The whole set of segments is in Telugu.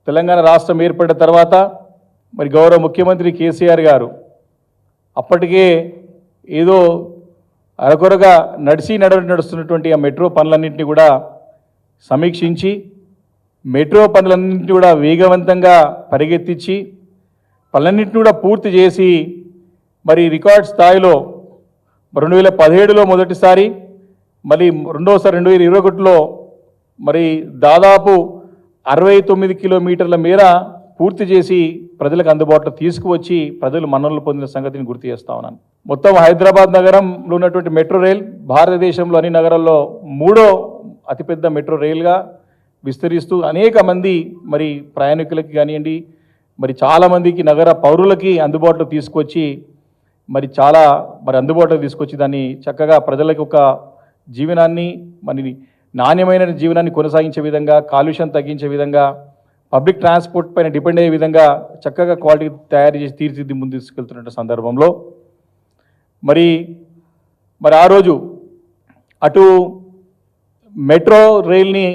తెలంగాణ రాష్ట్రం ఏర్పడిన తర్వాత మరి గౌరవ ముఖ్యమంత్రి కేసీఆర్ గారు అప్పటికే ఏదో అరకొరగా నడుస్తున్నటువంటి ఆ మెట్రో పనులన్నింటినీ కూడా సమీక్షించి మెట్రో పనులన్నింటినీ కూడా వేగవంతంగా పరిగెత్తించి పనులన్నింటినీ కూడా పూర్తి చేసి మరి రికార్డ్ స్థాయిలో 2017లో మొదటిసారి మరి రెండోసారి 2021లో మరి దాదాపు 69 కిలోమీటర్ల మేర పూర్తి చేసి ప్రజలకు అందుబాటులో తీసుకువచ్చి ప్రజలు మన్ననలు పొందిన సంగతిని గుర్తు చేస్తా ఉన్నాను. మొత్తం హైదరాబాద్ నగరంలో ఉన్నటువంటి మెట్రో రైల్ భారతదేశంలో అన్ని నగరాల్లో 3వ అతిపెద్ద మెట్రో రైలుగా విస్తరిస్తూ అనేక మంది మరి ప్రయాణికులకి కానివ్వండి మరి చాలామందికి నగర పౌరులకి అందుబాటులో తీసుకొచ్చి మరి చాలా అందుబాటులో తీసుకొచ్చి దాన్ని చక్కగా ప్రజలకు ఒక జీవనాన్ని మరి నాణ్యమైన జీవనాన్ని కొనసాగించే విధంగా కాలుష్యం తగ్గించే విధంగా పబ్లిక్ ట్రాన్స్పోర్ట్ పైన డిపెండ్ అయ్యే విధంగా చక్కగా క్వాలిటీ తయారు చేసి తీర్చిదిద్ది ముందు తీసుకెళ్తున్న సందర్భంలో మరి ఆ రోజు అటు మెట్రో రైల్ని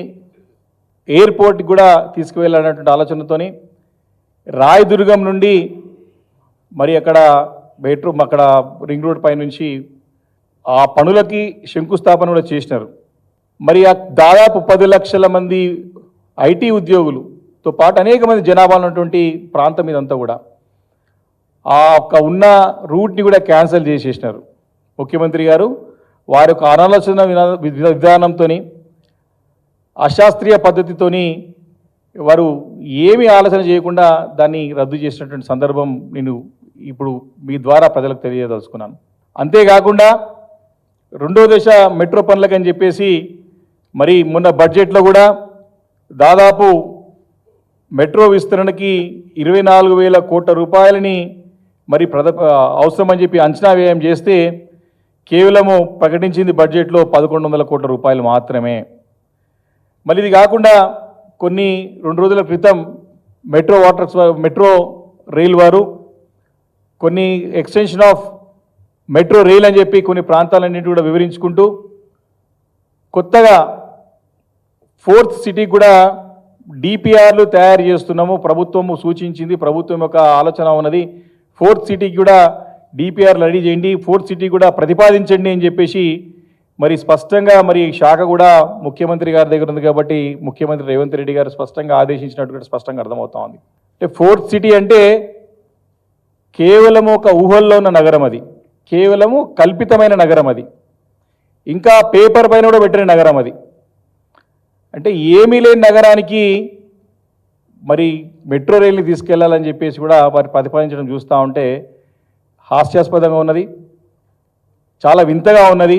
ఎయిర్పోర్ట్కి కూడా తీసుకువెళ్ళాలన్నటువంటి ఆలోచనతోని రాయదుర్గం నుండి మరి అక్కడ అక్కడ రింగ్ రోడ్ పై నుంచి ఆ పనులకి శంకుస్థాపన కూడా చేసినారు. మరి దాదాపు 10 లక్షల మంది ఐటీ ఉద్యోగులతో పాటు అనేక మంది జనాభా ఉన్నటువంటి ప్రాంతం ఇదంతా కూడా ఆ యొక్క ఉన్న రూట్ని కూడా క్యాన్సిల్ చేసేసినారు. ముఖ్యమంత్రి గారు వారి యొక్క ఆలోచన విధానంతో అశాస్త్రీయ పద్ధతితోని వారు ఏమీ ఆలోచన చేయకుండా దాన్ని రద్దు చేసినటువంటి సందర్భం నేను ఇప్పుడు మీ ద్వారా ప్రజలకు తెలియదలుచుకున్నాను. అంతేకాకుండా రెండో దశ మెట్రో పనులకని చెప్పేసి మరి మొన్న బడ్జెట్లో కూడా దాదాపు మెట్రో విస్తరణకి 24,000 కోట్ల రూపాయలని మరి అవసరమని చెప్పి అంచనా వ్యయం చేస్తే కేవలము ప్రకటించింది బడ్జెట్లో 1,100 కోట్ల రూపాయలు మాత్రమే. మరి ఇది కాకుండా కొన్ని 2 రోజుల క్రితం మెట్రో రైల్ వారు కొన్ని ఎక్స్టెన్షన్ ఆఫ్ మెట్రో రైల్ అని చెప్పి కొన్ని ప్రాంతాలన్నింటి కూడా వివరించుకుంటూ కొత్తగా 4th సిటీ కూడా డిపిఆర్లు తయారు చేస్తున్నాము, ప్రభుత్వము సూచించింది, ప్రభుత్వం యొక్క ఆలోచన ఉన్నది, 4th సిటీకి కూడా డిపిఆర్లు రెడీ చేయండి, 4th సిటీ కూడా ప్రతిపాదించండి అని చెప్పేసి మరి స్పష్టంగా మరి శాఖ కూడా ముఖ్యమంత్రి గారి దగ్గర ఉంది కాబట్టి ముఖ్యమంత్రి రేవంత్ రెడ్డి గారు స్పష్టంగా ఆదేశించినట్టు స్పష్టంగా అర్థమవుతా ఉంది. అంటే 4th సిటీ అంటే కేవలము ఒక ఊహల్లో ఉన్న నగరం, అది కేవలము కల్పితమైన నగరం, అది ఇంకా పేపర్ పైన కూడా పెట్టిన నగరం, అది అంటే ఏమీ లేని నగరానికి మరి మెట్రో రైల్ని తీసుకెళ్లాలని చెప్పేసి కూడా వారు ప్రతిపాదించడం చూస్తూ ఉంటే హాస్యాస్పదంగా ఉన్నది, చాలా వింతగా ఉన్నది.